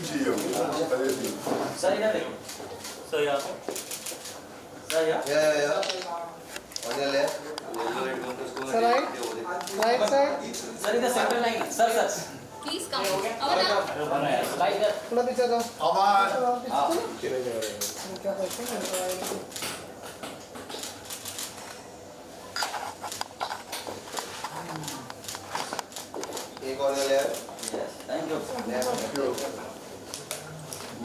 चाहिए पहले theme. Sir इधर देखो। सर यहाँ पे। सर यहाँ। या on your left Sir, right side. Sir इधर centre line. Sir sir. Please come. Avana. Line इधर। थोड़ा पीछे जाओ। अमान थोड़ा पीछे चलो। क्या करते हैं? एक on your left Yes, thank you.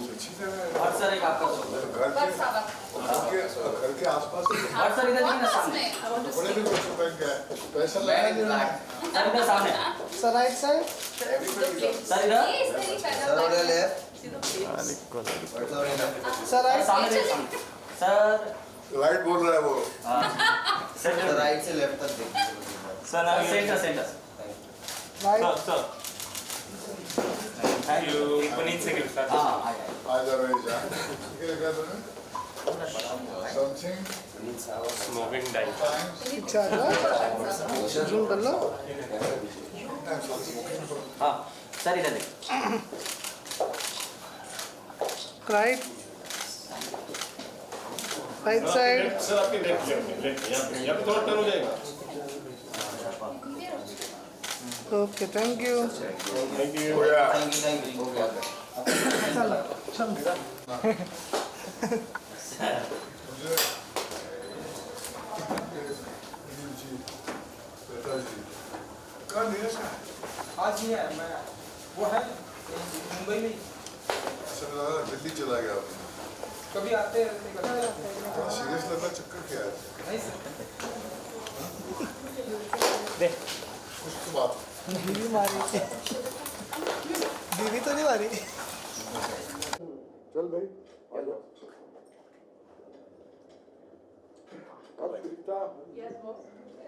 अच्छी तरह और सर एक आपका शो। घर But Saba. घर के आसपास और सर इधर देखिए ना सामने। I want to बड़े भी see. कुछ पहन के स्पेशल सर इधर सामने। Sir, right side. सर इधर। Yes, very sir bad. on your left See the plates. what's on your left Sir, right. सामने देखिए सामने। सर। राइट बोल रहा है वो हाँ। sir centre. right से left तक देखिए sir centre centre. Right. Sir. Thank you. Puneet से गिफ्ट हाँ आया। आज रही जा क्या कहते हैं समथिंग स्मोकिंग डाइट टाइम्स पीछे आ जाओ। Zoom कर लो। हाँ सर इधर देखिए। Right. Right side. सर आपके लेफ्ट यहाँ पे थोड़ा टर्न हो जाएगा Okay, thank you. Thank you हो गया thank you हो गया चलो चलो। मुझे जी पिताजी कहाँ नीरज का आज ही है मैं वो है मुंबई में अच्छा लगा दिल्ली चला गया कभी आते रहते सीरियस लगा चक्कर क्या है नहीं सर कुछ तो बात दीदी मारी। दीदी तो नहीं मारी। चल भाई आ जाओ अब Shrita Yes, boss.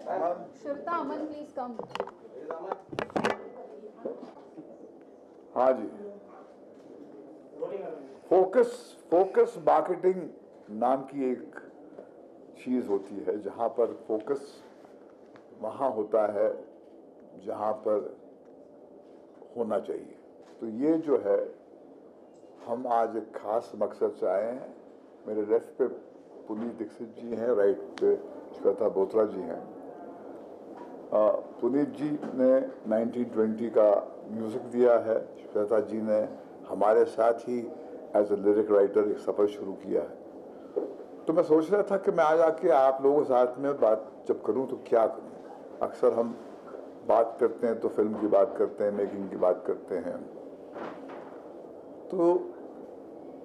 Aman Shweta, Aman, please come. हाँ जी फोकस मार्केटिंग नाम की एक चीज होती है जहाँ पर फोकस वहाँ होता है जहाँ पर होना चाहिए। तो ये जो है हम आज एक खास मकसद से आए हैं। मेरे लेफ्ट पे पुनीत दीक्षित जी हैं, राइट पे श्वेता बोत्रा जी हैं। पुनीत जी ने 1920 का म्यूज़िक दिया है, श्वेता जी ने हमारे साथ ही एज ए लिरिक राइटर एक सफ़र शुरू किया है। तो मैं सोच रहा था कि मैं आज आके आप लोगों के साथ में बात जब करूं तो क्या करूं। अक्सर हम बात करते हैं तो फिल्म की बात करते हैं, मेकिंग की बात करते हैं। तो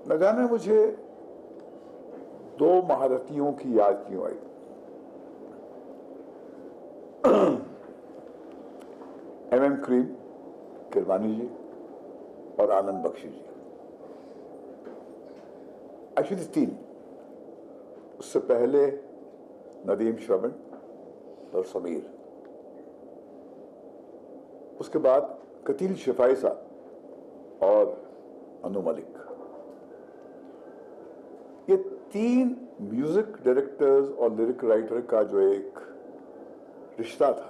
न जाने मुझे दो महारथियों की याद क्यों आई। MM क्रीम किरवानी जी और आनंद बख्शी जी, एक्चुअली तीन। उससे पहले नदीम श्रवण और समीर, उसके बाद कतील शिफाई साहब और अनु मलिक। ये तीन म्यूजिक डायरेक्टर्स और लिरिक राइटर का जो एक रिश्ता था,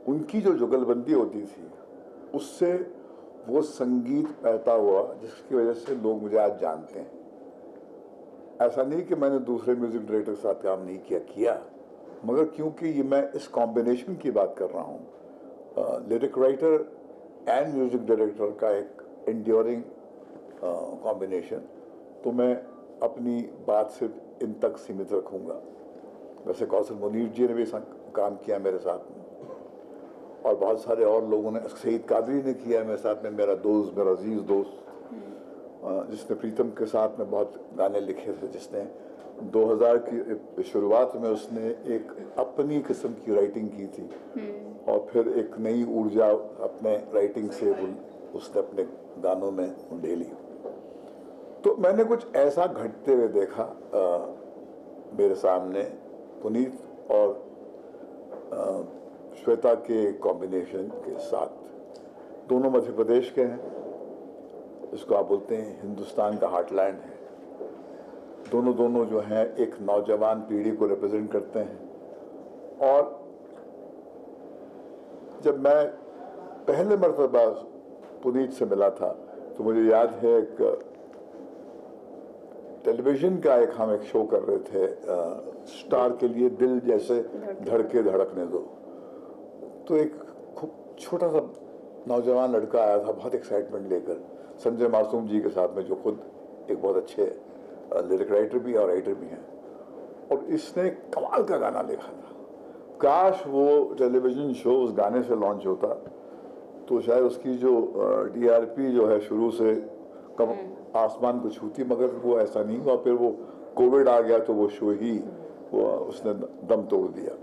उनकी जो जुगलबंदी होती थी उससे वो संगीत पैदा हुआ जिसकी वजह से लोग मुझे आज जानते हैं। ऐसा नहीं कि मैंने दूसरे म्यूजिक डायरेक्टर के साथ काम नहीं किया, मगर क्योंकि ये मैं इस कॉम्बिनेशन की बात कर रहा हूँ, lyric writer and music director का एक एंड्योरिंग कॉम्बिनेशन, तो मैं अपनी बात सिर्फ इन तक सीमित रखूँगा। वैसे कौशल मुनीर जी ने भी काम किया मेरे साथ में, और बहुत सारे और लोगों ने, सईद कादरी ने किया मेरे साथ में, मेरा दोस्त, मेरा अजीज़ दोस्त, जिसने प्रीतम के साथ में बहुत गाने लिखे थे, जिसने 2000 की शुरुआत में उसने एक अपनी किस्म की राइटिंग की थी और फिर एक नई ऊर्जा अपने राइटिंग से उसने अपने गानों में ढेली। तो मैंने कुछ ऐसा घटते हुए देखा मेरे सामने पुनीत और श्वेता के कॉम्बिनेशन के साथ। दोनों मध्य प्रदेश के हैं, इसको आप बोलते हैं हिंदुस्तान का हार्टलैंड है। दोनों जो हैं एक नौजवान पीढ़ी को रिप्रेजेंट करते हैं। और जब मैं पहले मर्तबा पुनीत से मिला था तो मुझे याद है एक टेलीविज़न का हम एक शो कर रहे थे स्टार के लिए, दिल जैसे धड़के धड़कने दो। तो एक खूब छोटा सा नौजवान लड़का आया था बहुत एक्साइटमेंट लेकर, संजय मासूम जी के साथ में, जो खुद एक बहुत अच्छे लिरिक राइटर भी और राइटर भी हैं, और इसने कमाल का गाना लिखा था। काश वो टेलीविज़न शो उस गाने से लॉन्च होता तो शायद उसकी जो टीआरपी जो है शुरू से कम आसमान को छूती, मगर वो ऐसा नहीं हुआ। फिर वो कोविड आ गया तो वो शो ही उसने दम तोड़ दिया।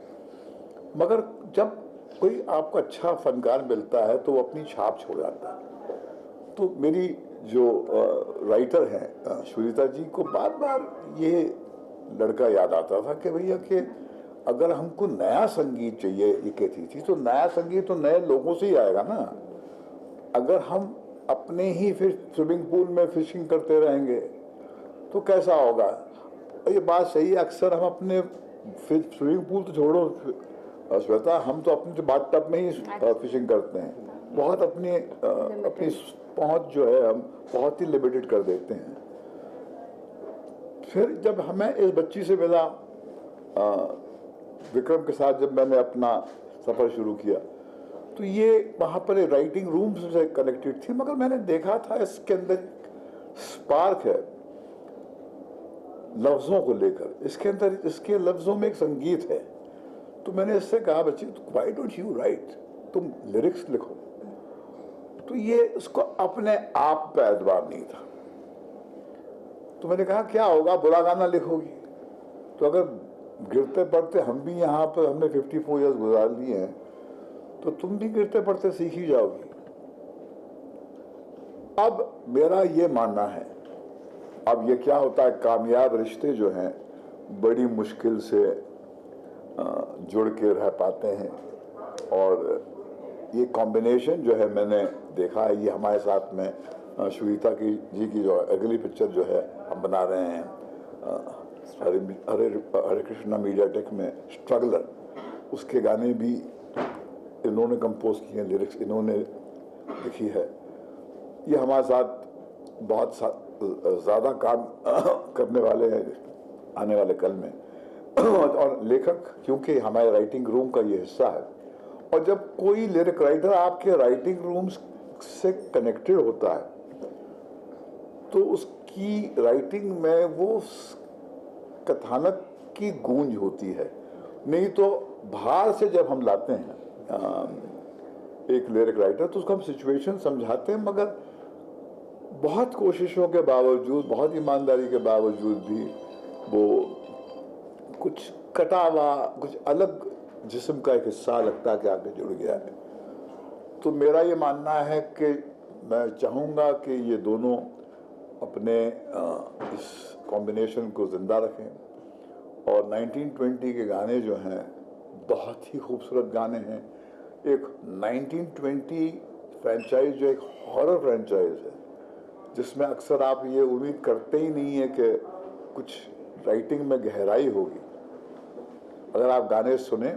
मगर जब कोई आपको अच्छा फनकार मिलता है तो वो अपनी छाप छोड़ जाता है। तो मेरी जो राइटर हैं श्वेता जी को बार बार ये लड़का याद आता था कि भैया कि अगर हमको नया संगीत चाहिए, ये कहती थी, तो नया संगीत तो नए लोगों से ही आएगा ना। अगर हम अपने ही फिर स्विमिंग पूल में फिशिंग करते रहेंगे तो कैसा होगा। ये बात सही है, अक्सर हम अपने स्विमिंग पूल तो छोड़ो श्वेता, हम तो अपने बाथ टब में ही फिशिंग करते हैं। बहुत अपनी पहुंच जो है हम बहुत ही लिमिटेड कर देते हैं। फिर जब हमें इस बच्ची से मिला विक्रम के साथ, जब मैंने अपना सफ़र शुरू किया तो ये वहाँ पर राइटिंग रूम से कनेक्टेड थी, मगर मैंने देखा था इसके अंदर स्पार्क है लफ्ज़ों को लेकर, इसके अंदर इसके लफ्ज़ों में एक संगीत है। तो मैंने इससे कहा बच्ची व्हाई डोंट यू राइट, तुम लिरिक्स लिखो। तो ये उसको अपने आप पे एतबार नहीं था। तो मैंने कहा क्या होगा, बुरा गाना लिखोगी तो अगर गिरते पड़ते हम भी यहाँ पर हमने 54 ईयर्स गुजार लिए हैं तो तुम भी गिरते पड़ते सीख ही जाओगी। अब मेरा ये मानना है, अब ये क्या होता है, कामयाब रिश्ते जो हैं बड़ी मुश्किल से जुड़ के रह पाते हैं, और ये कॉम्बिनेशन जो है मैंने देखा है, ये हमारे साथ में श्वेता जी की जो अगली पिक्चर जो है हम बना रहे हैं हरे कृष्णा मीडिया टेक में, स्ट्रगलर, उसके गाने भी इन्होंने कंपोज किए हैं, लिरिक्स इन्होंने लिखी है। ये हमारे साथ बहुत ज़्यादा काम करने वाले हैं आने वाले कल में। और लेखक क्योंकि हमारे राइटिंग रूम का ये हिस्सा है, और जब कोई लिरिक राइटर आपके राइटिंग रूम से कनेक्टेड होता है तो उसकी राइटिंग में वो कथानक की गूंज होती है। नहीं तो बाहर से जब हम लाते हैं एक लिरिक राइटर तो उसको हम सिचुएशन समझाते हैं, मगर बहुत कोशिशों के बावजूद, बहुत ईमानदारी के बावजूद भी वो कुछ कटा हुआ, कुछ अलग जिस्म का एक हिस्सा लगता है कि आगे जुड़ गया है। तो मेरा ये मानना है कि मैं चाहूँगा कि ये दोनों अपने इस कॉम्बिनेशन को ज़िंदा रखें, और 1920 के गाने जो हैं बहुत ही खूबसूरत गाने हैं। एक 1920 फ्रेंचाइज जो एक हॉरर फ्रेंचाइज है, जिसमें अक्सर आप ये उम्मीद करते ही नहीं है कि कुछ राइटिंग में गहराई होगी। अगर आप गाने सुने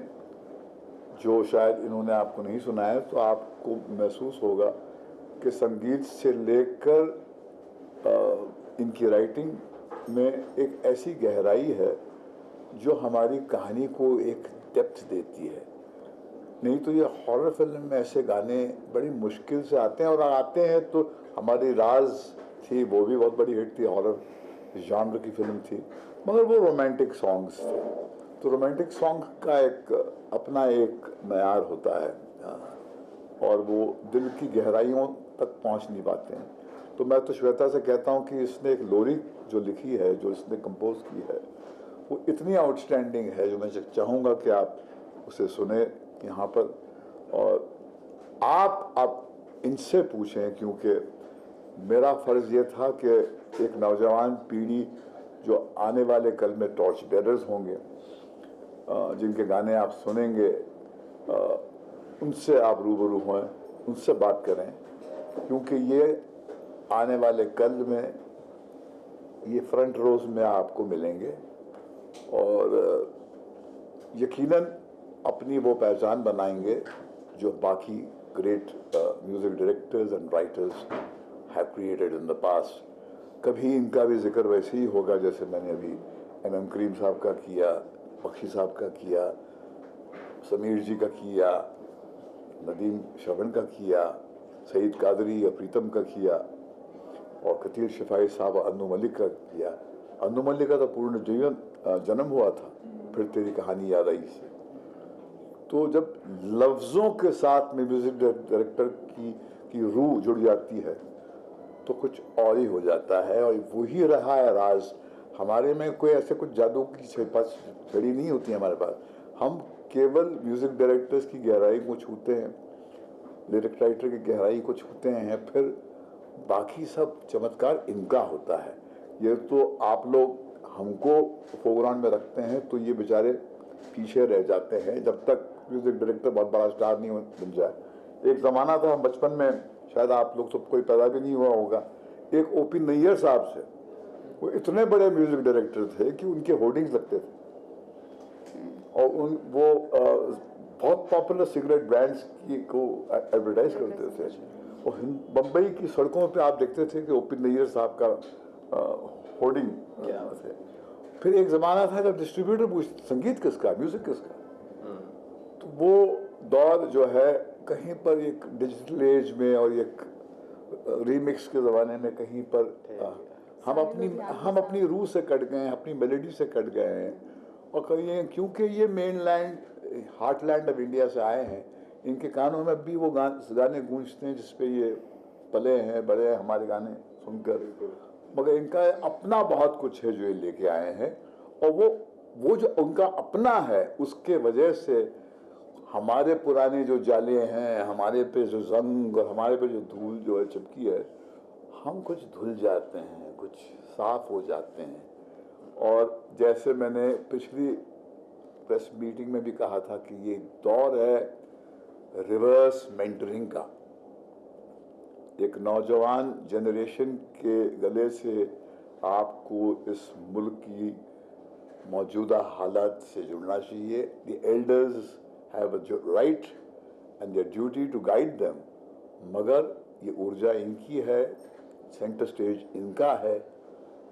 जो शायद इन्होंने आपको नहीं सुनाया, तो आपको महसूस होगा कि संगीत से लेकर इनकी राइटिंग में एक ऐसी गहराई है जो हमारी कहानी को एक डेप्थ देती है। नहीं तो ये हॉरर फिल्म में ऐसे गाने बड़ी मुश्किल से आते हैं, और आते हैं तो हमारी राज थी, वो भी बहुत बड़ी हिट थी, हॉरर जॉनर की फिल्म थी, मगर वो रोमांटिक सॉन्ग्स थे। तो रोमांटिक सॉन्ग का एक अपना एक मयार होता है, और वो दिल की गहराइयों तक पहुंच नहीं पाते हैं। तो मैं तो श्वेता से कहता हूं कि इसने एक लोरी जो लिखी है, जो इसने कंपोज की है, वो इतनी आउटस्टैंडिंग है, जो मैं चाहूँगा कि आप उसे सुने यहाँ पर, और आप इनसे पूछें, क्योंकि मेरा फ़र्ज़ ये था कि एक नौजवान पीढ़ी जो आने वाले कल में टॉर्च बेरर्स होंगे, जिनके गाने आप सुनेंगे, उनसे आप रूबरू हों, उनसे बात करें, क्योंकि ये आने वाले कल में ये फ्रंट रोज में आपको मिलेंगे, और यकीनन अपनी वो पहचान बनाएंगे जो बाकी great music directors and writers have created in the past. कभी इनका भी जिक्र वैसे ही होगा जैसे मैंने अभी एम करीम साहब का किया, बख्शी साहब का किया, समीर जी का किया, नदीम श्रवण का किया, सईद कादरी या प्रीतम का किया, और कतील शिफाई साहब अन्नू मलिक का किया। अन्नू मलिक का तो पूर्ण जीवन जन्म हुआ था फिर तेरी कहानी याद आई से। तो जब लफ्ज़ों के साथ में म्यूज़िक डायरेक्टर की रूह जुड़ जाती है तो कुछ और ही हो जाता है, और वही रहा है राज। हमारे में कोई ऐसे कुछ जादू की छड़ी नहीं होती है हमारे पास। हम केवल म्यूज़िक डायरेक्टर्स की गहराई को छूते हैं, लिरिक राइटर की गहराई को छूते हैं, फिर बाकी सब चमत्कार इनका होता है। ये तो आप लोग हमको फोरग्राउंड में रखते हैं तो ये बेचारे पीछे रह जाते हैं जब तक म्यूज़िक डायरेक्टर बहुत बड़ा स्टार नहीं बन जाए। एक ज़माना था हम बचपन में, शायद आप लोग सब कोई पैदा भी नहीं हुआ होगा, एक ओपी नैयर साहब से, वो इतने बड़े म्यूज़िक डायरेक्टर थे कि उनके होर्डिंग्स लगते थे, और वो बहुत पॉपुलर सिगरेट ब्रांड्स की को एडवर्टाइज करते थे, और बम्बई की सड़कों पे आप देखते थे कि ओपी नैयर साहब का होर्डिंग थे। फिर एक ज़माना था जब डिस्ट्रीब्यूटर पूछते संगीत किसका, म्यूज़िक किसका, तो वो दौर जो है कहीं पर एक डिजिटल एज में और एक रीमिक्स के ज़माने में कहीं पर हम अपनी रूह से कट गए हैं, अपनी मेलोडी से कट गए हैं, और कहीं क्योंकि ये main land heartland of India से आए हैं, इनके कानों में भी वो गाने गूंजते हैं जिस पे ये पले हैं, बड़े हैं हमारे गाने सुनकर, मगर इनका अपना बहुत कुछ है जो ये लेके आए हैं, और वो जो उनका अपना है उसके वजह से हमारे पुराने जो जाले हैं, हमारे पे जो जंग और हमारे पे जो धूल जो है चिपकी है, हम कुछ धुल जाते हैं, कुछ साफ हो जाते हैं। और जैसे मैंने पिछली प्रेस मीटिंग में भी कहा था कि ये दौर है रिवर्स मेंटरिंग का। एक नौजवान जनरेशन के गले से आपको इस मुल्क की मौजूदा हालात से जुड़ना चाहिए। The elders have a right and their duty to guide them, मगर ये ऊर्जा इनकी है, सेंटर स्टेज इनका है,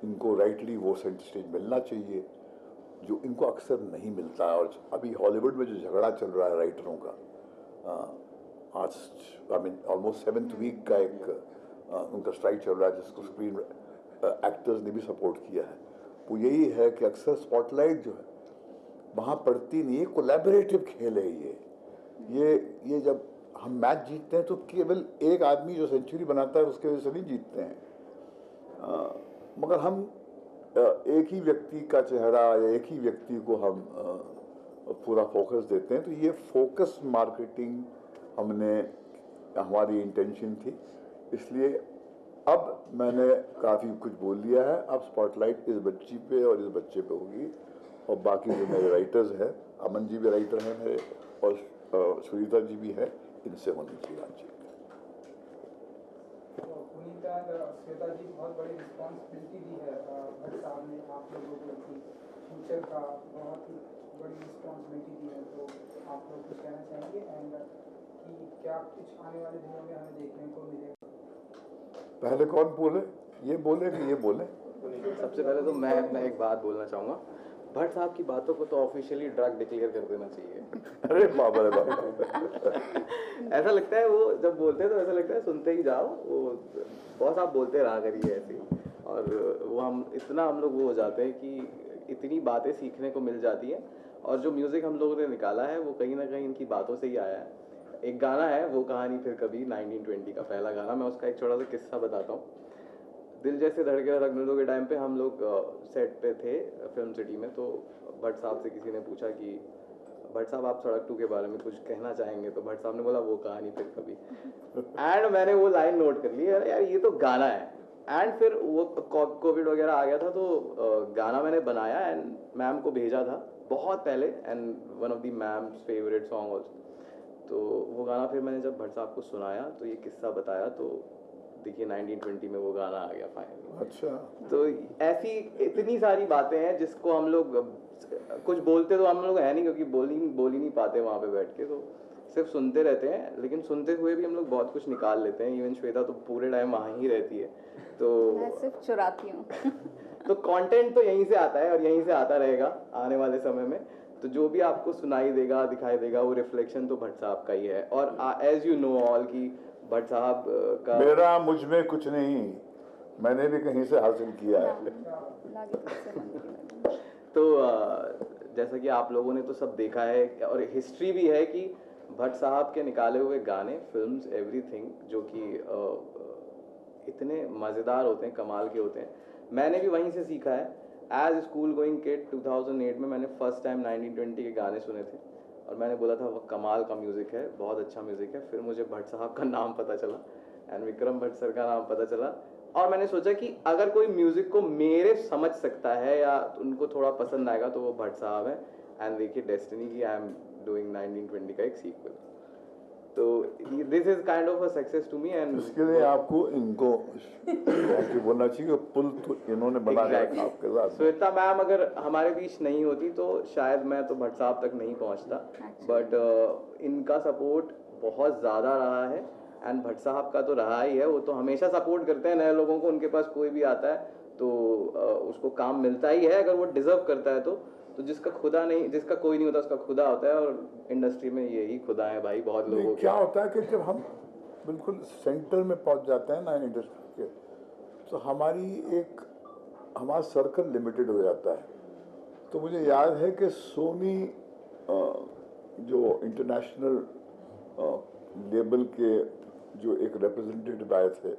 इनको राइटली वो सेंटर स्टेज मिलना चाहिए जो इनको अक्सर नहीं मिलता है। और अभी हॉलीवुड में जो झगड़ा चल रहा है राइटरों का, आज ऑलमोस्ट 7th वीक का एक उनका स्ट्राइक चल रहा है जिसको स्क्रीन एक्टर्स ने भी सपोर्ट किया है, वो यही है कि अक्सर स्पॉटलाइट जो है वहाँ पड़ती नहीं है। कोलैबोरेटिव खेल है ये जब हम मैच जीतते हैं तो केवल एक आदमी जो सेंचुरी बनाता है उसके वजह से नहीं जीतते हैं, मगर हम एक ही व्यक्ति का चेहरा या एक ही व्यक्ति को हम पूरा फोकस देते हैं। तो ये फोकस मार्केटिंग हमारी इंटेंशन थी, इसलिए अब मैंने काफ़ी कुछ बोल दिया है। अब स्पॉटलाइट इस बच्ची पे और इस बच्चे पे होगी, और बाकी जो मेरे राइटर्स हैं, अमन जी भी राइटर हैं मेरे, और सुनीता जी भी है, इनसे होनी चाहिए बातचीत। पुनीता और श्वेता जी बहुत बड़ी रिस्पॉन्सिबिलिटी दी है भट्ट साहब ने आप लोगों को, फ्यूचर का बहुत ही बड़ी रिस्पॉन्सिबिलिटी दी है, तो आप लोग कुछ कहना चाहेंगे एंड कि क्या कुछ आने वाले दिनों में हमें देखने को मिलेगा? पहले कौन बोले, ये बोले कि ये बोले? सबसे पहले तो मैं एक बात बोलना चाहूँगा, भट्ट साहब की बातों को तो ऑफिशियली ड्रग डिक्लेयर कर देना चाहिए। अरे बाबा रे बाबा ऐसा लगता है वो जब बोलते हैं तो ऐसा लगता है सुनते ही जाओ, वो बहुत आप बोलते रहा करिए ऐसे ही, और वो हम लोग वो हो जाते हैं कि इतनी बातें सीखने को मिल जाती हैं, और जो म्यूज़िक हम लोगों ने निकाला है वो कहीं ना कहीं इनकी बातों से ही आया है। एक गाना है वो कहानी फिर कभी 1920 का पहला गाना, मैं उसका एक छोटा सा किस्सा बताता हूँ। दिल जैसे धड़के रखने दो के टाइम पे हम लोग सेट पे थे फिल्म सिटी में, तो भट्ट साहब से किसी ने पूछा कि भट्ट साहब आप सड़क 2 के बारे में कुछ कहना चाहेंगे, तो भट्ट साहब ने बोला वो कहानी फिर कभी एंड मैंने वो लाइन नोट कर ली, अरे यार ये तो गाना है। एंड फिर वो कोविड वगैरह आ गया था तो गाना मैंने बनाया एंड मैम को भेजा था बहुत पहले, and one of the ma'am's favourite song also. तो वो गाना फिर मैंने जब भट्ट साहब को सुनाया तो ये किस्सा बताया, तो देखिए 1920 में वो गाना आ गया फाइनली। अच्छा, तो ऐसी इतनी सारी बातें हैं जिसको हम लोग कुछ बोलते तो हम लोग है नहीं, क्योंकि बोल ही नहीं पाते वहाँ पे बैठ के, तो सिर्फ सुनते रहते हैं, लेकिन सुनते हुए भी हम लोग बहुत कुछ निकाल लेते हैं। इवन श्वेता तो पूरे टाइम वहाँ ही रहती है, तो मैं सिर्फ चुराती हूँ। तो कंटेंट तो यहीं से आता है और यहीं से आता रहेगा आने वाले समय में। तो जो भी आपको सुनाई देगा, दिखाई देगा, वो रिफ्लेक्शन तो भट्ट साहब का ही है। और एज यू नो ऑल कि भट्ट साहब का मेरा मुझ में कुछ नहीं, मैंने भी कहीं से हासिल किया है। लागे तुझसे मंदिर। तो जैसा कि आप लोगों ने तो सब देखा है और हिस्ट्री भी है कि भट्ट साहब के निकाले हुए गाने, फिल्म्स, एवरीथिंग जो कि इतने मज़ेदार होते हैं, कमाल के होते हैं। मैंने भी वहीं से सीखा है। एज स्कूल गोइंग किड 2008 में मैंने फर्स्ट टाइम 1920 के गाने सुने थे और मैंने बोला था वो कमाल का म्यूज़िक है, बहुत अच्छा म्यूज़िक है। फिर मुझे भट्ट साहब का नाम पता चला एंड विक्रम भट्ट सर का नाम पता चला और मैंने सोचा कि अगर कोई म्यूज़िक को मेरे समझ सकता है या उनको थोड़ा पसंद आएगा तो वो भट्ट साहब है। एंड देखिए डेस्टिनी की आई एम डूइंग 1920 का एक सीक्वल, तो this is kind of a success to me. And इसके लिए आपको इनको बोलना चाहिए पुल तो इन्होंने बनाया है आपके साथ। श्वेता मैम अगर हमारे बीच नहीं होती तो शायद मैं तो भट्ट साहब तक नहीं पहुंचता, बट इनका सपोर्ट बहुत ज़्यादा रहा है एंड भट्ट साहब का तो रहा ही है। वो तो हमेशा सपोर्ट करते हैं नए लोगों को, उनके पास कोई भी आता है तो उसको काम मिलता ही है अगर वो डिजर्व करता है तो जिसका खुदा नहीं, जिसका कोई नहीं होता उसका खुदा होता है और इंडस्ट्री में यही खुदा है भाई बहुत लोगों के। क्या होता है कि जब हम बिल्कुल सेंटर में पहुंच जाते हैं ना इंडस्ट्री के, तो हमारा सर्कल लिमिटेड हो जाता है। तो मुझे याद है कि सोनी जो इंटरनेशनल लेबल के जो एक रिप्रेजेंटेटिव आए थे,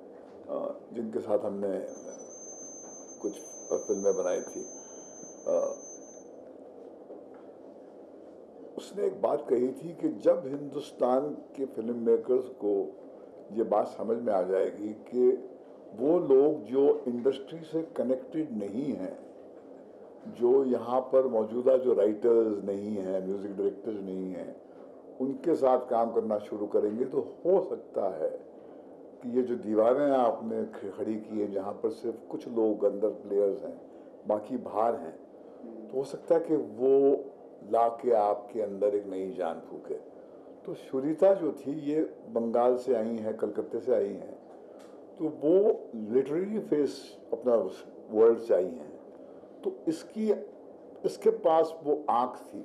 जिनके साथ हमने कुछ फिल्में बनाई थी, उसने एक बात कही थी कि जब हिंदुस्तान के फिल्म मेकर्स को ये बात समझ में आ जाएगी कि वो लोग जो इंडस्ट्री से कनेक्टेड नहीं हैं, जो यहाँ पर मौजूदा जो राइटर्स नहीं हैं, म्यूज़िक डायरेक्टर्स नहीं हैं, उनके साथ काम करना शुरू करेंगे, तो हो सकता है कि ये जो दीवारें आपने खड़ी की हैं जहाँ पर सिर्फ कुछ लोग अंदर प्लेयर्स हैं, बाकी बाहर हैं, तो हो सकता है कि वो ला के आपके अंदर एक नई जान फूके। तो शुरिता जो थी ये बंगाल से आई हैं, कलकत्ते से आई हैं, तो वो लिटरेरी फेस अपना वर्ल्ड से आई हैं। तो इसके पास वो आँख थी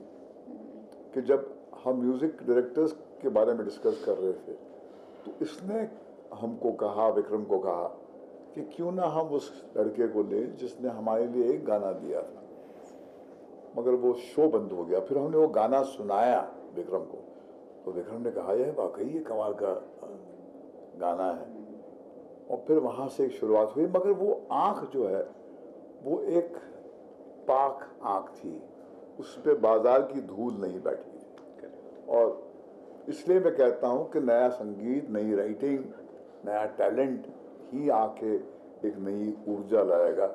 कि जब हम म्यूज़िक डायरेक्टर्स के बारे में डिस्कस कर रहे थे तो इसने हमको कहा, विक्रम को कहा कि क्यों ना हम उस लड़के को लें जिसने हमारे लिए एक गाना दिया था, मगर वो शो बंद हो गया। फिर हमने वो गाना सुनाया विक्रम को, तो विक्रम ने कहा यह वाकई ये कमाल का गाना है। और फिर वहाँ से एक शुरुआत हुई, मगर वो आँख जो है वो एक पाक आँख थी, उस पर बाजार की धूल नहीं बैठी थी। और इसलिए मैं कहता हूँ कि नया संगीत, नई राइटिंग, नया टैलेंट ही आके एक नई ऊर्जा लाएगा।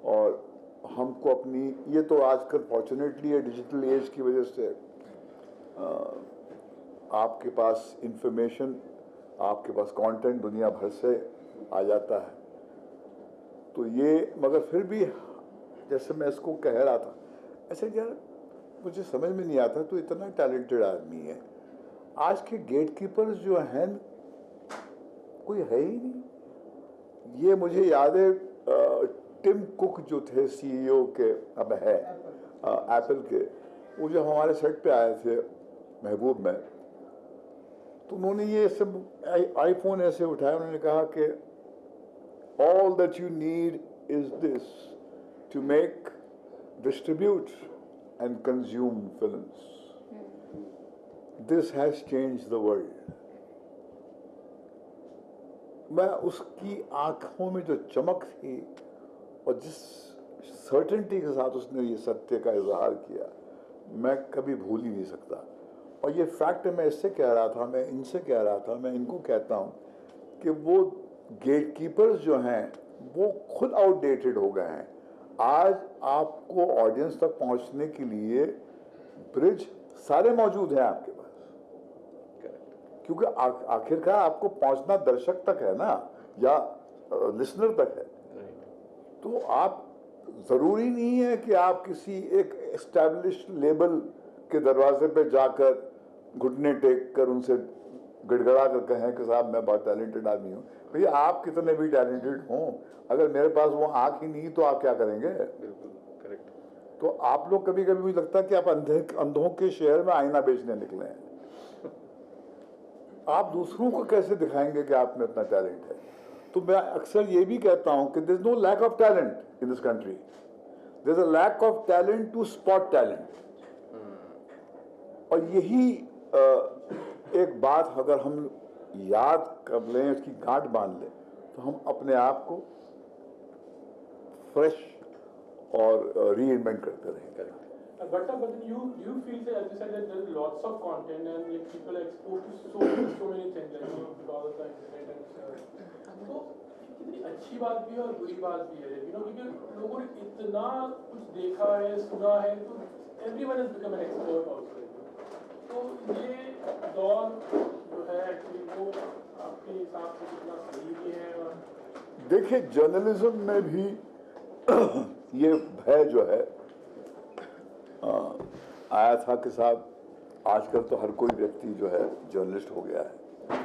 और हमको अपनी, ये तो आजकल फॉर्चुनेटली है डिजिटल एज की वजह से आपके पास इंफॉर्मेशन, आपके पास कंटेंट दुनिया भर से आ जाता है। तो ये, मगर फिर भी जैसे मैं इसको कह रहा था, ऐसे यार मुझे समझ में नहीं आता, तो इतना टैलेंटेड आदमी है, आज के गेटकीपर्स जो हैं कोई है ही नहीं। ये मुझे याद है टिम कुक जो थे CEO के, अब है एप्पल के, वो जो हमारे सेट पे आए थे महबूब में, तो उन्होंने ये सब आईफोन ऐसे उठाया, उन्होंने कहा कि all that you need is this to make, distribute and consume films. This has changed the world. मैं उसकी आंखों में जो चमक थी और जिस सर्टेनिटी के साथ उसने ये सत्य का इजहार किया, मैं कभी भूल ही नहीं सकता। और ये फैक्ट मैं इससे कह रहा था, मैं इनसे कह रहा था, मैं इनको कहता हूँ कि वो गेटकीपर्स जो हैं वो खुद आउटडेटेड हो गए हैं। आज आपको ऑडियंस तक पहुँचने के लिए ब्रिज सारे मौजूद हैं आपके पास, क्योंकि आखिरकार आपको पहुँचना दर्शक तक है ना, या लिसनर तक है। तो आप, ज़रूरी नहीं है कि आप किसी एक एस्टैब्लिश्ड लेबल के दरवाजे पे जाकर घुटने टेक कर उनसे गिड़गड़ा कर कहें कि साहब मैं बहुत टैलेंटेड आदमी हूँ। भैया आप कितने भी टैलेंटेड हों, अगर मेरे पास वो आँख ही नहीं तो आप क्या करेंगे? बिल्कुल करेक्ट। तो आप लोग कभी कभी मुझे लगता है कि आप अंधों के शहर में आईना बेचने निकले हैं। आप दूसरों को कैसे दिखाएंगे कि आप में इतना टैलेंट है? तो मैं अक्सर ये भी कहता हूँ कि there is no lack of talent in this country, there is a lack of talent to spot talent. और यही एक बात अगर हम याद कर लें, इसकी गांठ बांध लें, तो हम अपने आप को फ्रेश और रीइन्वेंट करते रहेंगे। But then you feel that, as you said, that there is lots of content and like people are exposed to so many things, like because of the internet and stuff. तो कितनी अच्छी बात भी है और बुरी बात भी है, क्योंकि लोगों ने इतना कुछ देखा है, सुना है, तो everyone has become an expert also. तो ये दौर जो है एक्चुअली वो आपके हिसाब से कितना सही भी है? और देखिए जर्नलिज्म में भी ये भय जो है आया था कि साहब आजकल तो हर कोई व्यक्ति जो है जर्नलिस्ट हो गया है,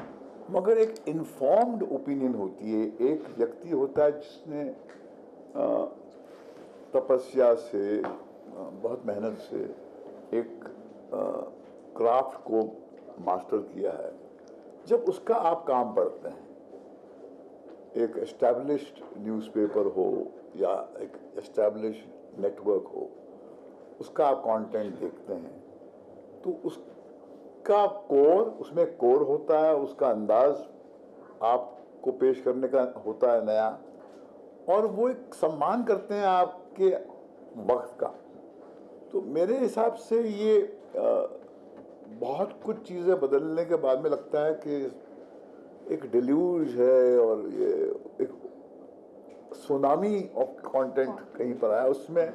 मगर एक इन्फॉर्म्ड ओपिनियन होती है। एक व्यक्ति होता है जिसने तपस्या से, बहुत मेहनत से एक क्राफ्ट को मास्टर किया है। जब उसका आप काम पढ़ते हैं, एक एस्टैब्लिश्ड न्यूज़पेपर हो या एक एस्टैब्लिश्ड नेटवर्क हो, उसका आप कंटेंट देखते हैं, तो उसका कोर, उसमें कोर होता है, उसका अंदाज आपको पेश करने का होता है नया, और वो एक सम्मान करते हैं आपके वक्त का। तो मेरे हिसाब से ये बहुत कुछ चीज़ें बदलने के बाद में लगता है कि एक डिल्यूज है और ये एक सुनामी ऑफ कंटेंट कहीं पर आया। उसमें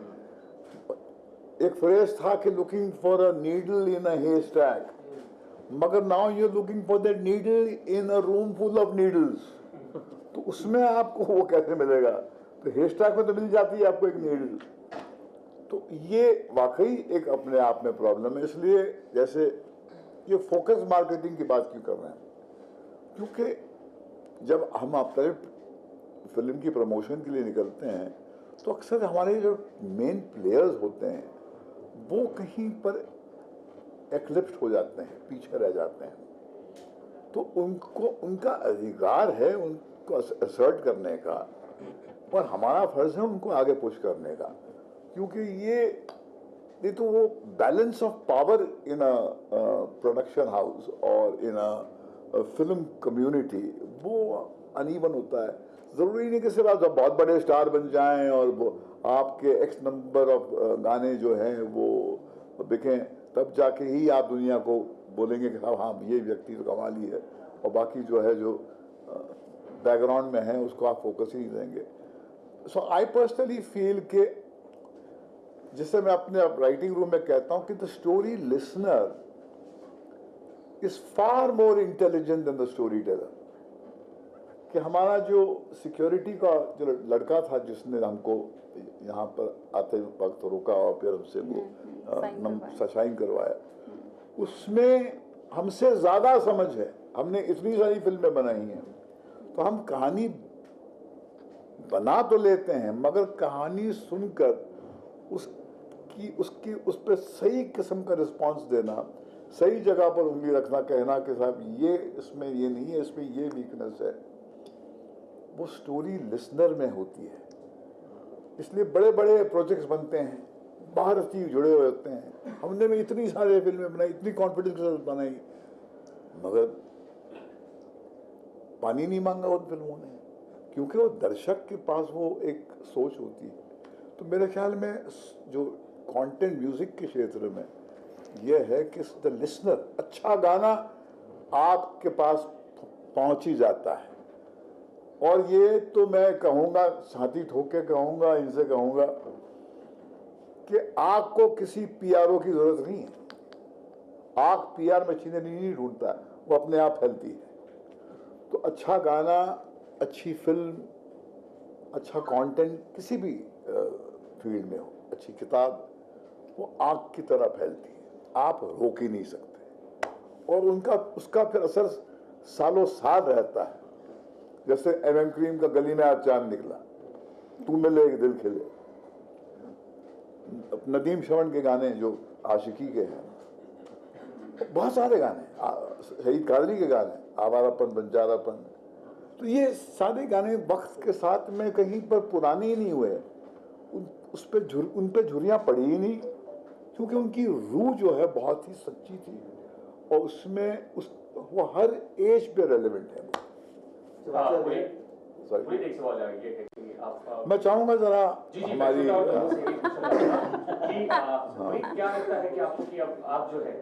एक फ्रेज था कि looking for a needle in a haystack, मगर now you are looking for that needle in a room full of needles. तो उसमें आपको वो कैसे मिलेगा? तो हेयरस्टैक में तो मिल जाती है आपको एक नीडल। तो ये वाकई एक अपने आप में प्रॉब्लम है। इसलिए जैसे ये फोकस मार्केटिंग की बात क्यों कर रहे हैं, क्योंकि जब हम अपने फिल्म की प्रमोशन के लिए निकलते हैं तो अक्सर हमारे जो मेन प्लेयर्स होते हैं वो कहीं पर एक्लिप्स हो जाते हैं, पीछे रह जाते हैं। तो उनको उनका अधिकार है उनको असर्ट करने का, और हमारा फर्ज है उनको आगे पुश करने का, क्योंकि ये तो वो balance of power in a production house और इन अ फिल्म कम्युनिटी वो अनइवन होता है। ज़रूरी नहीं कि सिर्फ आप जब बहुत बड़े स्टार बन जाएं और वो आपके एक्स नंबर ऑफ गाने जो हैं वो बिकें, तब जाके ही आप दुनिया को बोलेंगे कि साहब हाँ ये व्यक्ति तो कमाली है, और बाकी जो है जो बैकग्राउंड में है उसको आप फोकस ही नहीं देंगे। सो आई पर्सनली फील कि जिससे मैं अपने राइटिंग रूम में कहता हूँ कि the story listener is far more intelligent then the story teller. कि हमारा जो सिक्योरिटी का जो लड़का था जिसने हमको यहाँ पर आते वक्त रोका और फिर हमसे वो साइन करवाया, उसमें हमसे ज़्यादा समझ है। हमने इतनी सारी फिल्में बनाई हैं, तो हम कहानी बना तो लेते हैं, मगर कहानी सुनकर उसकी उस पर सही किस्म का रिस्पांस देना, सही जगह पर उंगली रखना, कहना कि साहब ये इसमें ये नहीं है, इसमें ये वीकनेस है, वो स्टोरी लिसनर में होती है। इसलिए बड़े बड़े प्रोजेक्ट्स बनते हैं, बाहर से जुड़े हुए होते हैं। हमने भी इतनी सारी फिल्में बनाई, इतनी कॉन्फिडेंस के साथ बनाई, मगर पानी नहीं मांगा उन फिल्मों ने, क्योंकि वो दर्शक के पास वो एक सोच होती है। तो मेरे ख्याल में जो कंटेंट म्यूजिक के क्षेत्र में यह है कि द लिसनर, अच्छा गाना आपके पास पहुंच ही जाता है। और ये तो मैं कहूँगा, छाती ठोक के कहूँगा, इनसे कहूँगा कि आग को किसी पीआरओ की ज़रूरत नहीं है। आग पीआर मशीनरी नहीं ढूंढता, वो अपने आप फैलती है। तो अच्छा गाना, अच्छी फिल्म, अच्छा कंटेंट किसी भी फील्ड में हो, अच्छी किताब, वो आग की तरह फैलती है, आप रोक ही नहीं सकते। और उनका उसका फिर असर सालों साल रहता है। जैसे MM क्रीम का गली में आज चांद निकला, तू मिले एक दिल खिले, नदीम श्रवण के गाने जो आशिकी के हैं, बहुत सारे गाने, शहीद कादरी के गाने, आवारापन बंजारापन, तो ये सारे गाने वक्त के साथ में कहीं पर पुराने ही नहीं हुए, उन पे झुर्रियाँ पड़ी ही नहीं, क्योंकि उनकी रूह जो है बहुत ही सच्ची थी और उसमें वो हर एज पे रेलेवेंट है। मैं चाहूंगा जरा हमारी क्या लगता है कि आपको कि अब आप जो है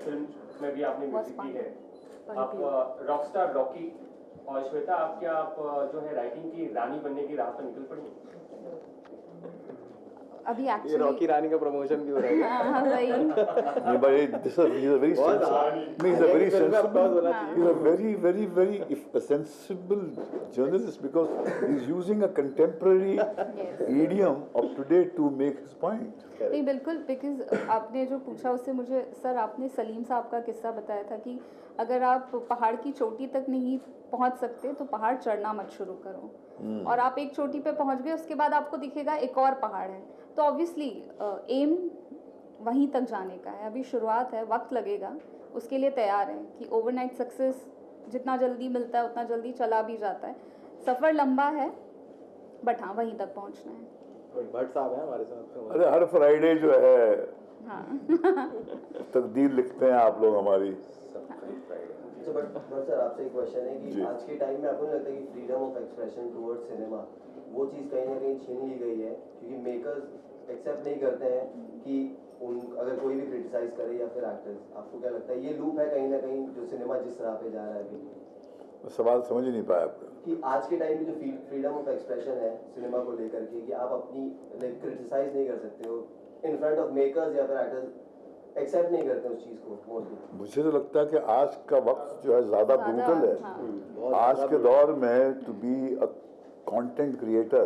फिल्म में भी आपने म्यूजिक दी है, आप रॉकस्टार रॉकी और श्वेता, आप क्या आप जो है राइटिंग की रानी बनने की राह पर निकल पड़ी? अभी ये एक्चुअली रॉकी रानी का प्रमोशन भी हो रहा है। हाँ वही नहीं भाई, this is he's a very sensible, he's a very sensible, he's a very sensible journalist because he's using a contemporary idiom of today to make his point. नहीं बिल्कुल, बिकॉज आपने जो पूछा उससे मुझे सर आपने सलीम साहब का किस्सा बताया था कि अगर आप पहाड़ की चोटी तक नहीं पहुंच सकते तो पहाड़ चढ़ना मत शुरू करो, और आप एक चोटी पे पहुंच गए उसके बाद आपको दिखेगा एक और पहाड़ है, तो ऑब्वियसली एम वहीं तक जाने का है। अभी शुरुआत है, वक्त लगेगा, उसके लिए तैयार है कि ओवरनाइट सक्सेस जितना जल्दी मिलता है उतना जल्दी चला भी जाता है। सफ़र लंबा है बट हाँ वहीं तक पहुंचना है। भट्ट साहब हैं हमारे साथ। अरे हर फ्राइडे जो है हाँ तकदीर लिखते हैं आप लोग हमारी। अच्छा बट सर आपसे एक क्वेश्चन है कि आज के टाइम में आपको नहीं लगता कि freedom of expression towards cinema वो चीज़ कहीं ना कहीं छीन ली गई है, क्योंकि मेकर्स एक्सेप्ट नहीं करते हैं कि उन अगर कोई भी क्रिटिसाइज करे या फिर एक्टर्स, आपको क्या लगता है ये लूप है कहीं ना कहीं जो सिनेमा जिस राह पे जा रहा है अभी? सवाल समझ ही नहीं पाया आपका। कि आज के टाइम में जो फ्रीडम ऑफ एक्सप्रेशन है सिनेमा को लेकर के कि आप अपनी लाइक क्रिटिसाइज नहीं कर सकते हो इन फ्रंट ऑफ मेकर्स या फिर एक्टर्स, एक्सेप्ट नहीं करते उस चीज़ को मोस्टली। मुझे तो लगता है कि आज का वक्त जो है ज़्यादा ब्रूटल है। हाँ। आज के दौर में to be a content creator,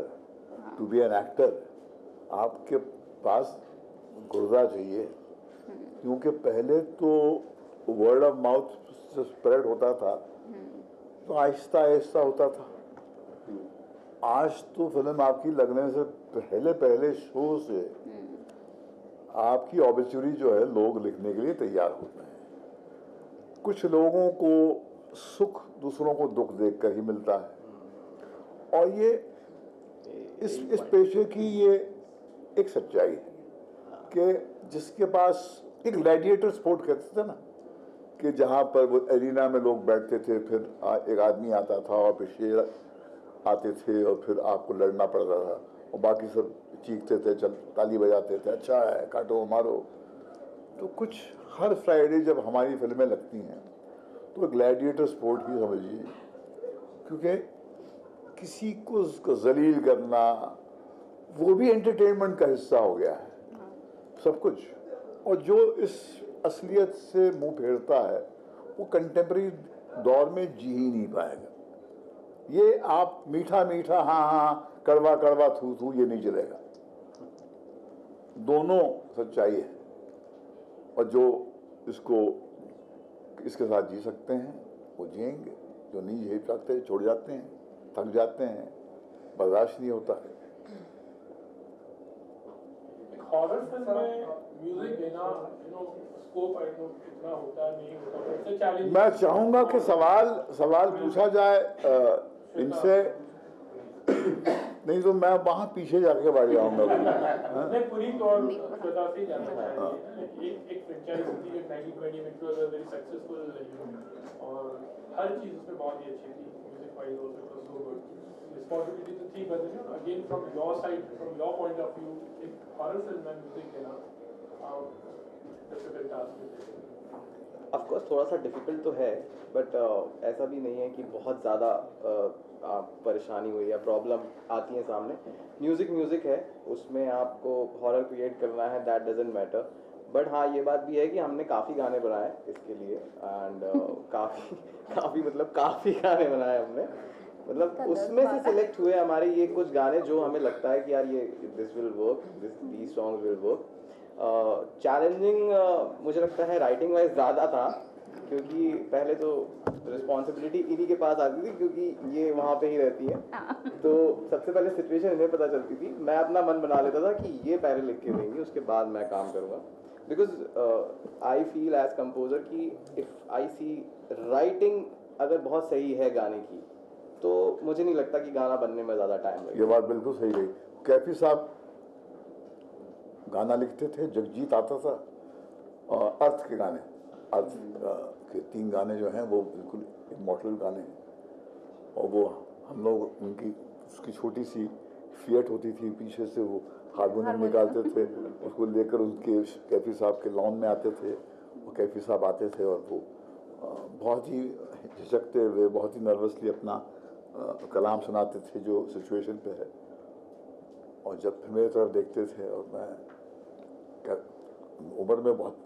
to be an actor, आपके पास गुर्दा चाहिए, क्योंकि पहले तो वर्ड ऑफ माउथ से स्प्रेड होता था तो आहिस्ता आहिस्ता होता था। आज तो फिल्म आपकी लगने से पहले शो से आपकी ऑबिचुरी जो है लोग लिखने के लिए तैयार होते हैं। कुछ लोगों को सुख दूसरों को दुख देखकर ही मिलता है, और ये इस पेशे की ये एक सच्चाई है कि जिसके पास एक ग्लैडिएटर स्पोर्ट कहते थे ना, कि जहाँ पर वो एरिना में लोग बैठते थे, फिर एक आदमी आता था और फिर शेर आते थे और फिर आपको लड़ना पड़ता था और बाकी सब चीखते थे, चल ताली बजाते थे, अच्छा है काटो मारो। तो कुछ हर फ्राइडे जब हमारी फिल्में लगती हैं तो ग्लैडिएटर स्पोर्ट ही समझिए, क्योंकि किसी को उसको जलील करना वो भी एंटरटेनमेंट का हिस्सा हो गया है सब कुछ। और जो इस असलियत से मुंह फेरता है वो कंटेम्प्रेरी दौर में जी ही नहीं पाएगा। ये आप मीठा मीठा हाँ हाँ कड़वा कड़वा थू थू ये नहीं चलेगा। दोनों सच्चाई है, और जो इसके साथ जी सकते हैं वो जिएंगे, जो नहीं जी सकते छोड़ जाते हैं, थक जाते हैं, बर्दाश्त नहीं होता है। हॉरर फिल्म में म्यूजिक देना स्कोप आई नो कितना होता है नहीं होता, बट इट्स अ चैलेंज। मैं चाहूंगा कि सवाल पूछा जाए इनसे, नहीं तो मैं वहाँ पीछे जाके बैठ जाऊंगा। मैं पुनीत और श्वेता से जानना चाहूंगी, एक फ्रेंचाइजी थी 1920 which was a very successful और हर चीज उसमें बहुत ही अच्छी थी, music wise also it was so good, responsibility तो थी, but again from your side, from your point of view, एक हॉरर फिल्म में म्यूजिक देना डिफिकल्ट टास्क है। ऑफ कोर्स थोड़ा सा डिफिकल्ट तो है, बट ऐसा भी नहीं है कि बहुत ज़्यादा परेशानी हुई या प्रॉब्लम आती है सामने। म्यूज़िक है, उसमें आपको हॉरर क्रिएट करना है, दैट डजंट मैटर। बट हाँ ये बात भी है कि हमने काफ़ी गाने बनाए इसके लिए, एंड काफ़ी गाने बनाए हमने, मतलब उसमें से सिलेक्ट हुए हमारे ये कुछ गाने जो हमें लगता है कि यार ये this will work, these songs will work. Challenging मुझे लगता है राइटिंग वाइज ज़्यादा था, क्योंकि पहले तो रिस्पॉन्सिबिलिटी इन्हीं के पास आती थी क्योंकि ये वहाँ पे ही रहती है। तो सबसे पहले सिचुएशन इन्हें पता चलती थी, मैं अपना मन बना लेता था कि ये पहले लिख के देंगे उसके बाद मैं काम करूँगा। Because I feel as composer कि इफ़ आई सी राइटिंग अगर बहुत सही है गाने की तो मुझे नहीं लगता कि गाना बनने में ज़्यादा टाइम लगेगा। ये बात बिल्कुल सही रही। कैफी साहब गाना लिखते थे, जगजीत आता था, और अर्थ के गाने, अर्थ के 3 गाने जो हैं वो बिल्कुल इमॉर्टल गाने हैं। और वो हम लोग उसकी छोटी सी फिएट होती थी, पीछे से वो हारमोनियम निकालते थे, उसको लेकर उनके कैफी साहब के लॉन में आते थे, और कैफी साहब आते थे और वो बहुत ही झिझकते हुए, बहुत ही नर्वसली अपना कलाम सुनाते थे जो सिचुएशन पे है। और जब फिर मेरी तरफ देखते थे, और मैं उम्र में बहुत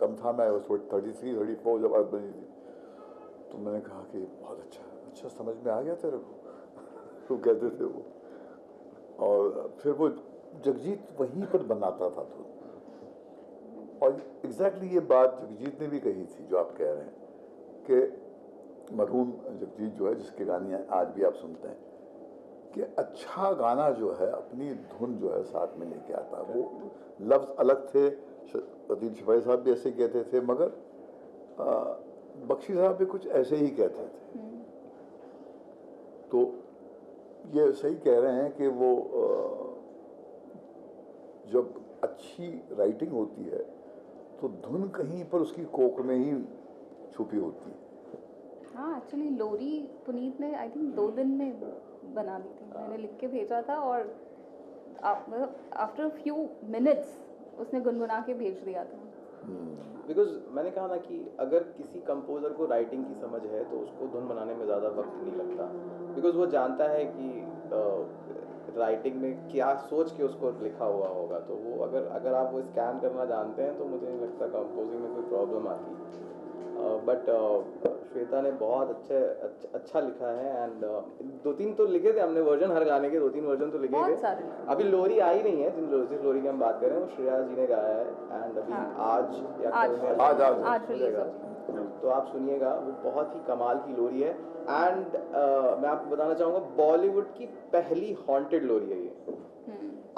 कम था, मैं 33-34 जब बात बनी थी, तो मैंने कहा कि बहुत अच्छा समझ में आ गया तेरे को, तो कहते थे वो। और फिर वो जगजीत वहीं पर बनाता था धुन। और एग्जैक्टली ये बात जगजीत ने भी कही थी जो आप कह रहे हैं कि मरहूम जगजीत जो है, जिसके गाने आज भी आप सुनते हैं, कि अच्छा गाना जो है अपनी धुन जो है साथ में लेके आता है। वो लफ्ज़ अलग थे, अदील शिफाई साहब भी ऐसे कहते थे, मगर बख्शी साहब भी कुछ ऐसे ही कहते थे। तो ये सही कह रहे हैं कि वो जब अच्छी राइटिंग होती है तो धुन कहीं पर उसकी कोक में ही छुपी होती है। हाँ, एक्चुअली लोरी पुनीत ने आई थिंक 2 दिन में बना दी थी। मैंने लिख के भेजा था और आफ्टर फ्यू मिनट्स उसने गुनगुना के भेज दिया था। बिकॉज मैंने कहा ना कि अगर किसी कंपोजर को राइटिंग की समझ है तो उसको धुन बनाने में ज़्यादा वक्त नहीं लगता, बिकॉज वो जानता है कि राइटिंग में क्या सोच के उसको लिखा हुआ होगा। तो वो अगर आप वो स्कैन करना जानते हैं तो मुझे नहीं लगता कंपोजिंग में कोई प्रॉब्लम आती। बट श्वेता ने बहुत अच्छा लिखा है। एंड 2-3 तो लिखे थे हमने वर्जन, हर गाने के 2-3 वर्जन तो लिखे थे। अभी लोरी आई नहीं है, जिस लोरी की हम बात कर रहे हैं वो श्रेया जी ने गाया है। एंड अभी आज या कल में आज मिलेगा, तो आप सुनिएगा, वो बहुत ही कमाल की लोरी है। एंड मैं आपको बताना चाहूँगा बॉलीवुड की पहली हॉन्टेड लोरी है ये।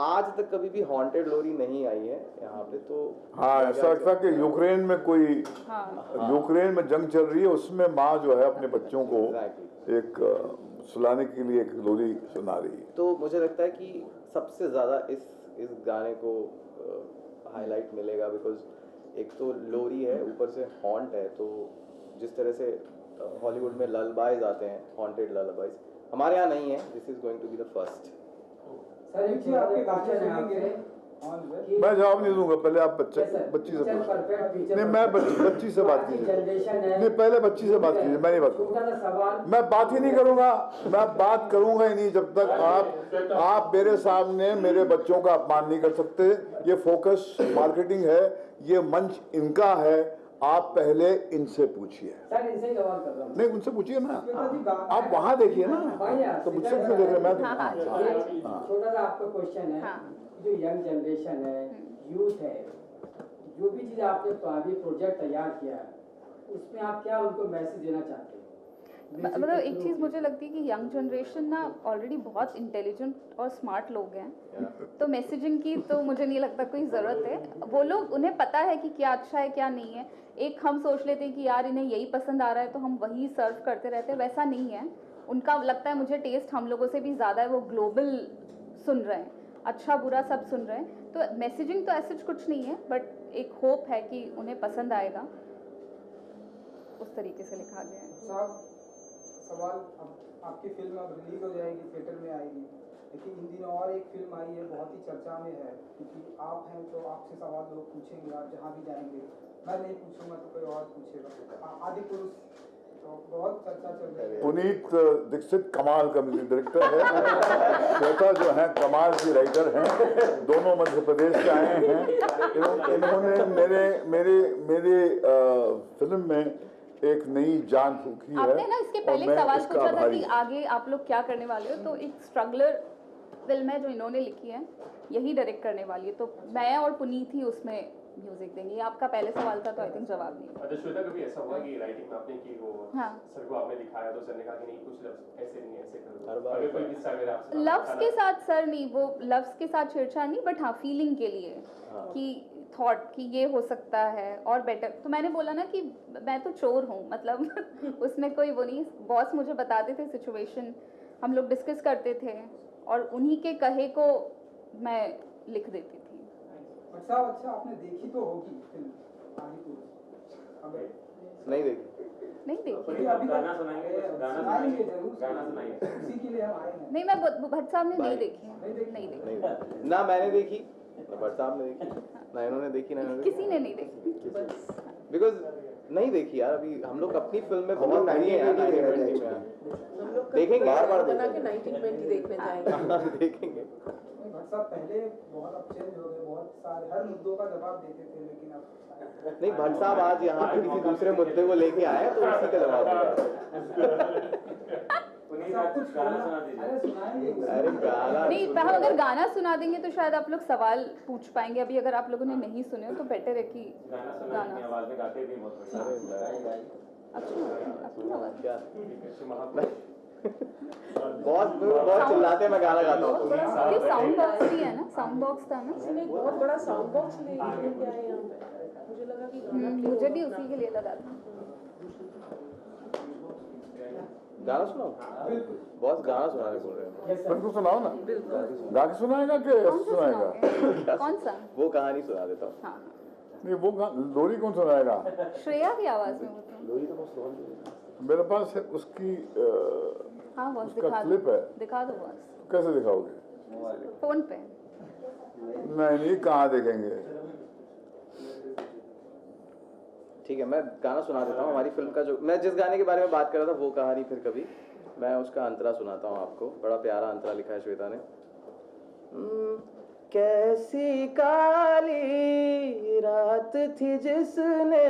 आज तक कभी भी हॉन्टेड लोरी नहीं आई है यहाँ पे। तो हाँ, ऐसा लगता है कि यूक्रेन में यूक्रेन में जंग चल रही है, उसमें माँ जो है अपने बच्चों को एक सुलाने के लिए एक लोरी सुना रही है। तो मुझे लगता है कि सबसे ज़्यादा इस गाने को हाईलाइट मिलेगा, बिकॉज एक तो लोरी है, ऊपर से हॉन्ट है। तो जिस तरह से हॉलीवुड में ललबाइज आते हैं, हॉन्टेड ललबाइज, हमारे यहाँ नहीं है। This is going to be the first. Sir एक चीज आपके गाने सुनेंगे मैं जवाब नहीं दूंगा, पहले आप बच्ची से पूछिए। नहीं, मैं बच्ची से बात कीजिए। नहीं, पहले बच्ची से बात कीजिए, मैं नहीं बात करूँगा। मैं बात ही नहीं करूँगा, मैं बात करूँगा ही नहीं जब तक आप मेरे सामने मेरे बच्चों का अपमान नहीं कर सकते। ये फोकस मार्केटिंग है, ये मंच इनका है। आप पहले इनसे पूछिए। सर इनसे सवाल कर रहा हूं। नहीं, उनसे पूछिए ना, आप वहाँ देखिए ना, तो मुझसे क्यों देख रहे? मैं छोटा सा आपका क्वेश्चन है, जो यंग जनरेशन है, यूथ है, जो भी चीज़ आपने अभी प्रोजेक्ट तैयार किया है, उसमें आप क्या उनको मैसेज देना चाहते हैं? मतलब एक चीज़ मुझे लगती है कि यंग जनरेशन ना ऑलरेडी बहुत इंटेलिजेंट और स्मार्ट लोग हैं, तो मैसेजिंग की तो मुझे नहीं लगता कोई ज़रूरत है। वो लोग, उन्हें पता है कि क्या अच्छा है क्या नहीं है। एक हम सोच लेते हैं कि यार इन्हें यही पसंद आ रहा है तो हम वही सर्व करते रहते हैं, वैसा नहीं है। उनका लगता है मुझे टेस्ट हम लोगों से भी ज़्यादा है, वो ग्लोबल सुन रहे हैं, अच्छा बुरा सब सुन रहे हैं। तो मैसेजिंग तो ऐसे कुछ नहीं है, बट एक होप है कि उन्हें पसंद आएगा, उस तरीके से लिखा गया है। साहब सवाल, आपकी फिल्म अब रिलीज हो जाएगी, थिएटर में आएगी, लेकिन इन दिनों और एक फिल्म आई है, बहुत ही चर्चा में है, क्योंकि आप हैं तो आपसे सवाल लोग पूछेंगे, आप जहाँ भी जाएंगे। मैं नहीं पूछूंगा तो कोई और पूछेगा। आदिपुरुष तो बहुत चर्चा चल रही है। पुनीत दीक्षित कमाल का म्यूजिक डायरेक्टर है, श्वेता जो है कमाल की राइटर हैं, दोनों मध्य प्रदेश से आए हैं। इन्होंने मेरे फिल्म में एक नई जान फूंकी है। आपने ना इसके पहले सवाल पूछा था कि आगे आप लोग क्या करने वाले हो, तो एक स्ट्रगलर फिल्म है जो इन्होंने लिखी है, यही डायरेक्ट करने वाली है। तो मैं और पुनीत ही उसमें म्यूजिक देंगे। ये आपका पहले सवाल था तो आई थिंक जवाब नहीं है। अच्छा श्वेता, कभी ऐसा हुआ कि राइटिंग में आपने की वो हाँ। सर को आपने दिखाया तो सर ने कहा कि नहीं कुछ लफ्ज ऐसे नहीं ऐसे हर करो, बार अगर कोई किस्सा अगर आपसे लफ्स के साथ सर नहीं, वो लफ्स के साथ छेड़छाड़ नहीं, बट हाँ फीलिंग के लिए कि थॉट कि ये हो सकता है और बेटर। तो मैंने बोला ना कि मैं तो चोर हूँ, मतलब उसमें कोई वो नहीं। बॉस मुझे बताते थे सिचुएशन, हम लोग डिस्कस करते थे और उन्हीं के कहे को मैं लिख देती थी। अच्छा आपने देखी तो होगी फिल्म आदिपुरुष? नहीं देखी। नहीं देखी। गाना सुनाएंगे, गाना सुनाएंगे, जरूर गाना सुनाइए। उसी के लिए हम आए हैं। नहीं, मैं भट्ट साहब ने नहीं देखी है। नहीं देखी। नहीं देखी। ना मैंने देखी, ना भट्ट साहब ने देखी, ना इन्होंने देखी, ना इन्होंने किसी ने नहीं देखी। बिकॉज नहीं देखी यार। अभी हम लोग अपनी फिल्म में बहुत नहीं है यार, 1920 में हम लोग देखेंगे, बार-बार बना के 1920 देखने जाएंगे। देखेंगे। भट्ट साहब पहले बहुत अब चेंज हो गए, बहुत सारे हर मुद्दों का जवाब देते थे, लेकिन अब नहीं, भट्ट साहब आज यहाँ पे किसी दूसरे मुद्दे को लेके आए हैं तो उसी का जवाब दिया। उन्हीं का कुछ गाना सुना दीजिए। अरे सुनाएंगे। अरे गाना नहीं, हम अगर गाना सुना देंगे तो शायद आप लोग सवाल पूछ पाएंगे। अभी अगर आप लोगों ने नहीं सुने हो तो बेटर है कि गाना सुना अपनी आवाज में गाते भी बहुत बढ़िया। अपनी आवाज। क्या बहुत चिल्लाते, मैं गाना गाता हूँ। ये साउंड बॉक्स भी है ना, साउंड बॉक्स था ना। मैंने एक बहुत बड़ा साउंड बॉक्स लेके आए यहाँ पे, मुझे लगा कि गाना play मुझे भी होगा। उसी के लिए लगा था। गाना सुनाओ, बॉस गाना सुनाने बोल रहे हैं। तुमको सुनाओ ना, गा के सुनाएगा कि कौन सा सुनाएगा? सुनाओगे? कौन सा? वो कहानी सुना देता हूँ। हाँ, नहीं, वो लोरी कौन सुनाएगा? श्रेया की आवाज में वो तो। मेरे पास है उसकी हाँ बॉस, उसका दिखा क्लिप दो, है। दिखा दो बॉस, कैसे दिखाओगे? फोन पे। नहीं, कहाँ देखेंगे? ठीक है, मैं गाना सुना देता हूँ। हमारी फिल्म का जो मैं जिस गाने के बारे में बात कर रहा था वो कहानी फिर कभी, मैं उसका अंतरा सुनाता हूँ आपको। बड़ा प्यारा अंतरा लिखा है श्वेता ने। कैसी काली रात थी जिसने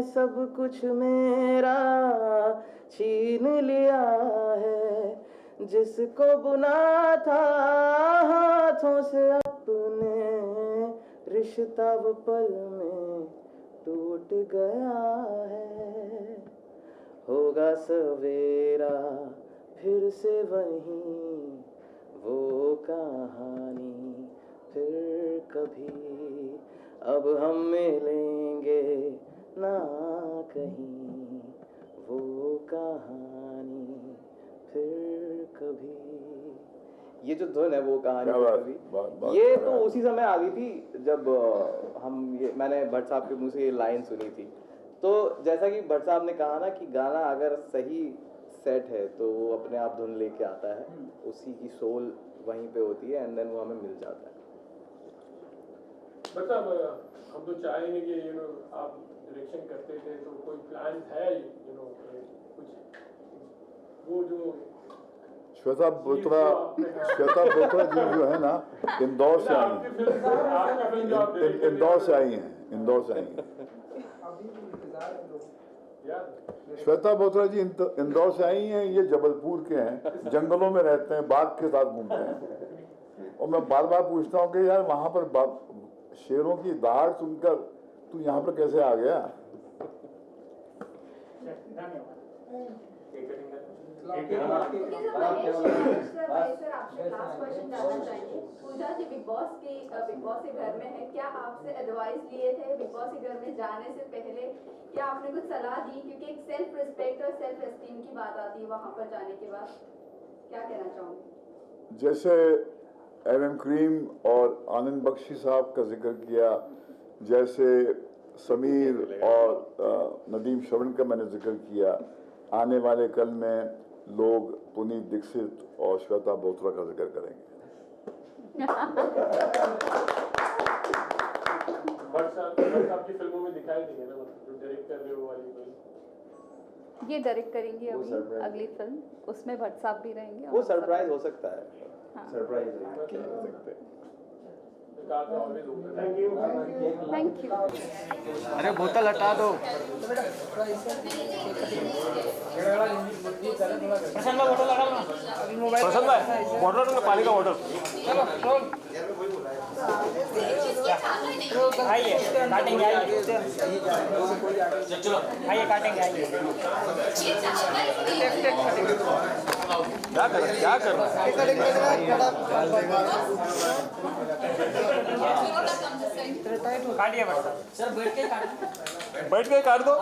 सब कुछ मेरा छीन लिया है, जिसको बुना था हाथों से अपने, रिश्ता वो पल में टूट गया है। होगा सवेरा फिर से वहीं वो कहानी फिर कभी, अब हम मिलेंगे ना कहीं, वो कहानी फिर कभी। ये जो धुन है वो कहानी फिर कभी, ये तो उसी समय आ गई थी जब मैंने भट्ट साहब के मुंह से ये लाइन सुनी थी। तो जैसा कि भट्ट साहब ने कहा ना कि गाना अगर सही सेट है तो वो अपने आप धुन लेके आता है, उसी की सोल वहीं पे होती है एंड देन वो हमें मिल जाता है। मतलब हम तो चाहेंगे कि आप डायरेक्शन करते थे तो कोई प्लान है कुछ वो जो श्वेता बोत्रा जी जो है ना, इंदौर से आई हैं। इंदौर से आई हैं। श्वेता बोत्रा जी इंदौर से आई हैं। ये जबलपुर के हैं, जंगलों में रहते हैं, बाघ के साथ घूमते हैं। और मैं बार बार पूछता हूँ कि यार वहाँ पर शेरों की दहाड़ सुनकर तू यहाँ पर कैसे आ गया? पूजा जी बिग बॉस के घर में है, क्या आपसे एडवाइस लिए थे बिग बॉस के घर में जाने से पहले? क्या आपने कुछ सलाह दी? क्योंकि एक सेल्फ रिस्पेक्ट और सेल्फ एस्टीम की बात आती है वहाँ पर जाने के बाद, क्या कहना चाहूँगी? जैसे एम क्रीम और आनंद बख्शी साहब का जिक्र किया, जैसे समीर और नदीम श्रवण का मैंने जिक्र किया, आने वाले कल में लोग पुनीत दीक्षित और श्वेता बोत्रा का जिक्र करेंगे। भट्ट साहब की फिल्मों में दिखाई देंगे ना, जो डायरेक्ट कर रहे हो वाली फिल्म? ये डायरेक्ट करेंगे अभी अगली फिल्म, उसमें भट्ट साहब भी रहेंगे। वो सरप्राइज हो सकता है। हाँ। सरप्राइज हो सकते हैं। Thank you. अरे बोतल हटा दो। प्रशांत भाई बोतल लगा लो ना। प्रशांत भाई बोतल पानी का बोतल। आइए काटेंगे, आइए चलो आइए काटेंगे, आइए क्या कर रहा है? काटिए बस सर बैठ के काट दो।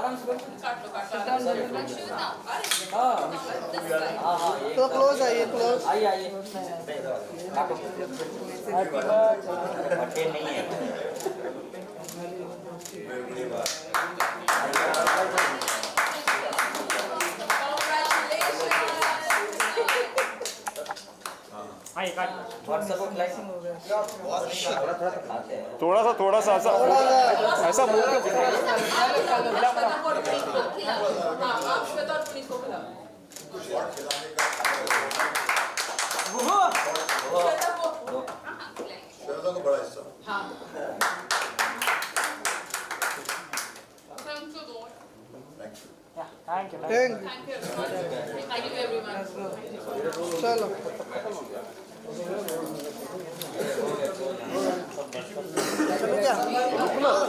तो क्लोज आइए, क्लोज आइए बर्थडे नहीं है। आइए काट व्हाट्सएप पर लाइक थोड़ा सा ऐसा मुंह के को बड़ा हिस्सा थैंक यू चलो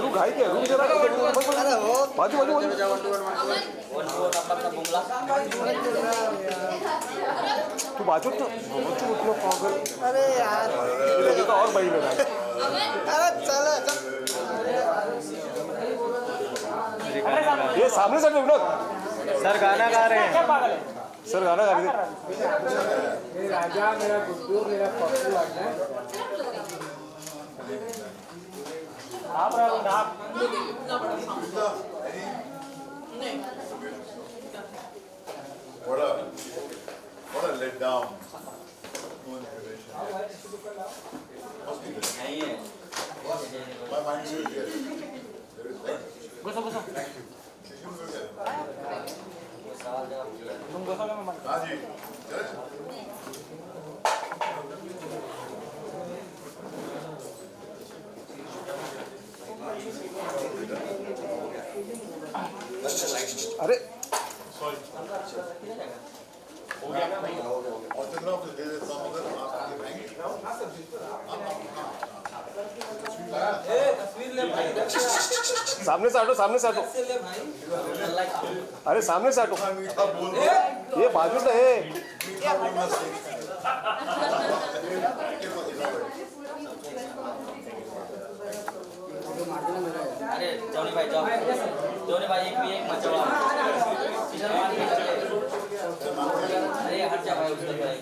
रुक भाई के रुक जरा अरे हो बाजू तू बाजू तो पागल। अरे यार ये तो और बड़ी लगा। अरे चलो ये सामने से विनोद सर गाना गा रहे हैं। सर गाना गा रहे थे। राजा मेरा गुड्डू मेरा पप्पू आता है आप What a letdown. No inspiration. Must be this. My mind says yes. There is like घुसो घुसो तुम घुसोगे मैं मत हाँ जी चले अरे ऑटोग्राफ दे देता हूँ अगर आप सामने से हटो अरे सामने से हटो ये बाजू तो है। अरे जॉनी भाई जाओ, जॉनी भाई एक भी एक मत जाओ। इधर मार के चले। अरे हट जा भाई उधर भाई।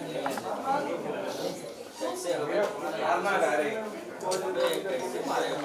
कैसे हो? मारना डायरेक्ट। कैसे मारेगा?